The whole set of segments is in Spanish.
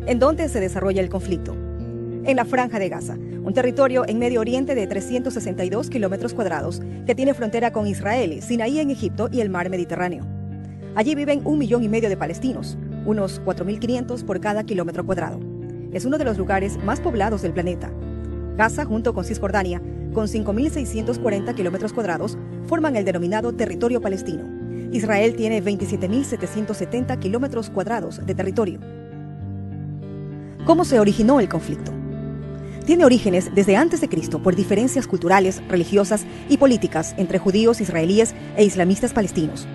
¿En dónde se desarrolla el conflicto? En la Franja de Gaza, un territorio en Medio Oriente de 362 kilómetros cuadrados que tiene frontera con Israel, Sinaí en Egipto y el mar Mediterráneo. Allí viven 1,5 millones de palestinos, unos 4.500 por cada kilómetro cuadrado. Es uno de los lugares más poblados del planeta. Gaza, junto con Cisjordania, con 5.640 kilómetros cuadrados, forman el denominado territorio palestino. Israel tiene 27.770 kilómetros cuadrados de territorio. ¿Cómo se originó el conflicto? Tiene orígenes desde antes de Cristo por diferencias culturales, religiosas y políticas entre judíos israelíes e islamistas palestinos.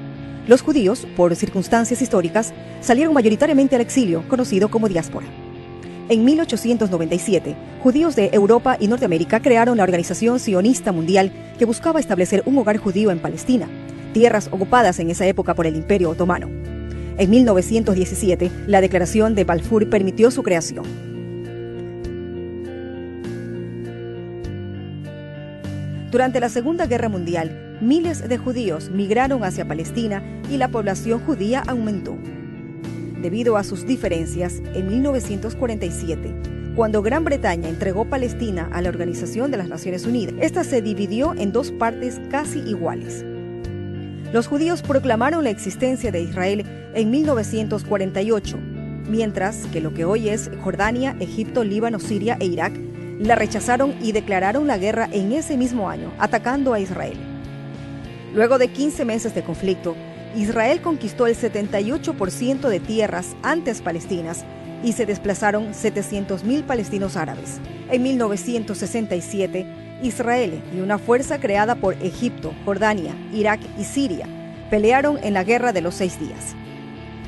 Los judíos, por circunstancias históricas, salieron mayoritariamente al exilio, conocido como diáspora. En 1897, judíos de Europa y Norteamérica crearon la Organización Sionista Mundial, que buscaba establecer un hogar judío en Palestina, tierras ocupadas en esa época por el Imperio Otomano. En 1917, la Declaración de Balfour permitió su creación. Durante la Segunda Guerra Mundial, miles de judíos migraron hacia Palestina y la población judía aumentó. Debido a sus diferencias, en 1947, cuando Gran Bretaña entregó Palestina a la Organización de las Naciones Unidas, esta se dividió en dos partes casi iguales. Los judíos proclamaron la existencia de Israel en 1948, mientras que lo que hoy es Jordania, Egipto, Líbano, Siria e Irak la rechazaron y declararon la guerra en ese mismo año, atacando a Israel. Luego de 15 meses de conflicto, Israel conquistó el 78% de tierras antes palestinas y se desplazaron 700.000 palestinos árabes. En 1967, Israel y una fuerza creada por Egipto, Jordania, Irak y Siria pelearon en la Guerra de los 6 días.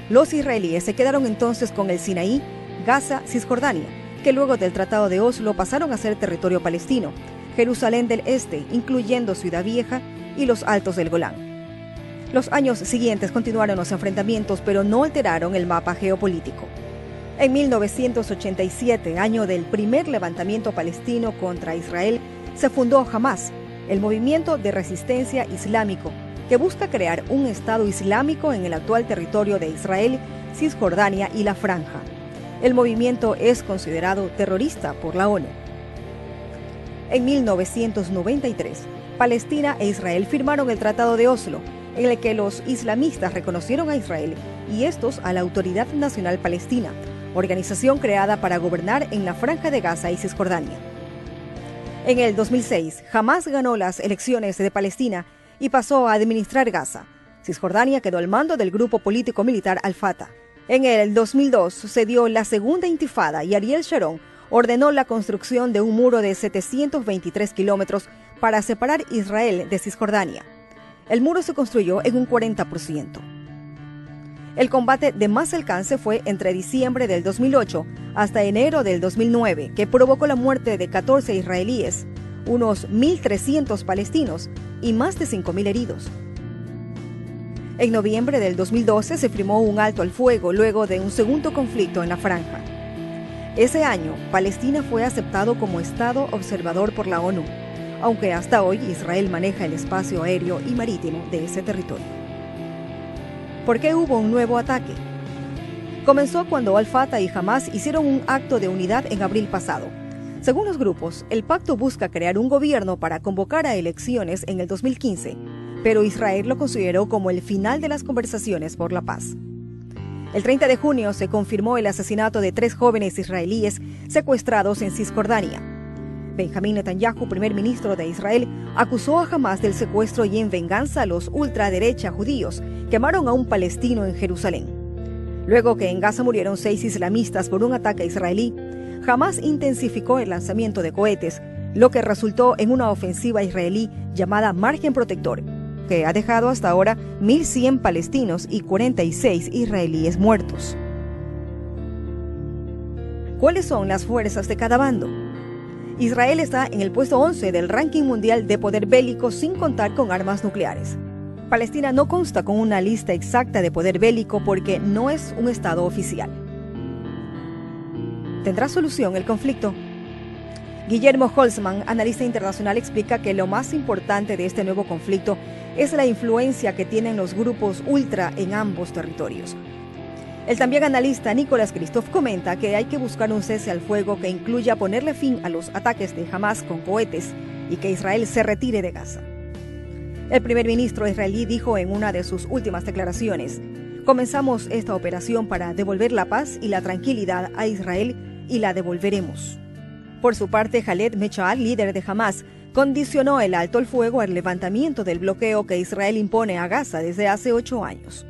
Los israelíes se quedaron entonces con el Sinaí, Gaza, Cisjordania, que luego del Tratado de Oslo pasaron a ser territorio palestino, Jerusalén del Este, incluyendo Ciudad Vieja y los Altos del Golán. Los años siguientes continuaron los enfrentamientos, pero no alteraron el mapa geopolítico. En 1987, año del primer levantamiento palestino contra Israel, se fundó Hamás, el movimiento de resistencia islámico, que busca crear un Estado islámico en el actual territorio de Israel, Cisjordania y la Franja. El movimiento es considerado terrorista por la ONU. En 1993, Palestina e Israel firmaron el Tratado de Oslo, en el que los islamistas reconocieron a Israel y estos a la Autoridad Nacional Palestina, organización creada para gobernar en la Franja de Gaza y Cisjordania. En el 2006, Hamás ganó las elecciones de Palestina y pasó a administrar Gaza. Cisjordania quedó al mando del grupo político-militar Al-Fatah. En el 2002 sucedió la Segunda Intifada y Ariel Sharon ordenó la construcción de un muro de 723 kilómetros para separar Israel de Cisjordania. El muro se construyó en un 40%. El combate de más alcance fue entre diciembre del 2008 hasta enero del 2009, que provocó la muerte de 14 israelíes, unos 1.300 palestinos y más de 5.000 heridos. En noviembre del 2012 se firmó un alto al fuego luego de un segundo conflicto en la franja. Ese año, Palestina fue aceptado como Estado observador por la ONU, aunque hasta hoy Israel maneja el espacio aéreo y marítimo de ese territorio. ¿Por qué hubo un nuevo ataque? Comenzó cuando Al-Fatah y Hamás hicieron un acto de unidad en abril pasado. Según los grupos, el pacto busca crear un gobierno para convocar a elecciones en el 2015, pero Israel lo consideró como el final de las conversaciones por la paz. El 30 de junio se confirmó el asesinato de 3 jóvenes israelíes secuestrados en Cisjordania. Benjamín Netanyahu, primer ministro de Israel, acusó a Hamás del secuestro y en venganza los ultraderecha judíos quemaron a un palestino en Jerusalén. Luego que en Gaza murieron 6 islamistas por un ataque israelí, Hamás intensificó el lanzamiento de cohetes, lo que resultó en una ofensiva israelí llamada Margen Protector, que ha dejado hasta ahora 1.100 palestinos y 46 israelíes muertos. ¿Cuáles son las fuerzas de cada bando? Israel está en el puesto 11 del ranking mundial de poder bélico sin contar con armas nucleares. Palestina no consta con una lista exacta de poder bélico porque no es un estado oficial. ¿Tendrá solución el conflicto? Guillermo Holzman, analista internacional, explica que lo más importante de este nuevo conflicto es la influencia que tienen los grupos ultra en ambos territorios. El también analista Nicholas Kristof comenta que hay que buscar un cese al fuego que incluya ponerle fin a los ataques de Hamas con cohetes y que Israel se retire de Gaza. El primer ministro israelí dijo en una de sus últimas declaraciones: comenzamos esta operación para devolver la paz y la tranquilidad a Israel y la devolveremos. Por su parte, Khaled Meshal, líder de Hamas, condicionó el alto el fuego al levantamiento del bloqueo que Israel impone a Gaza desde hace 8 años.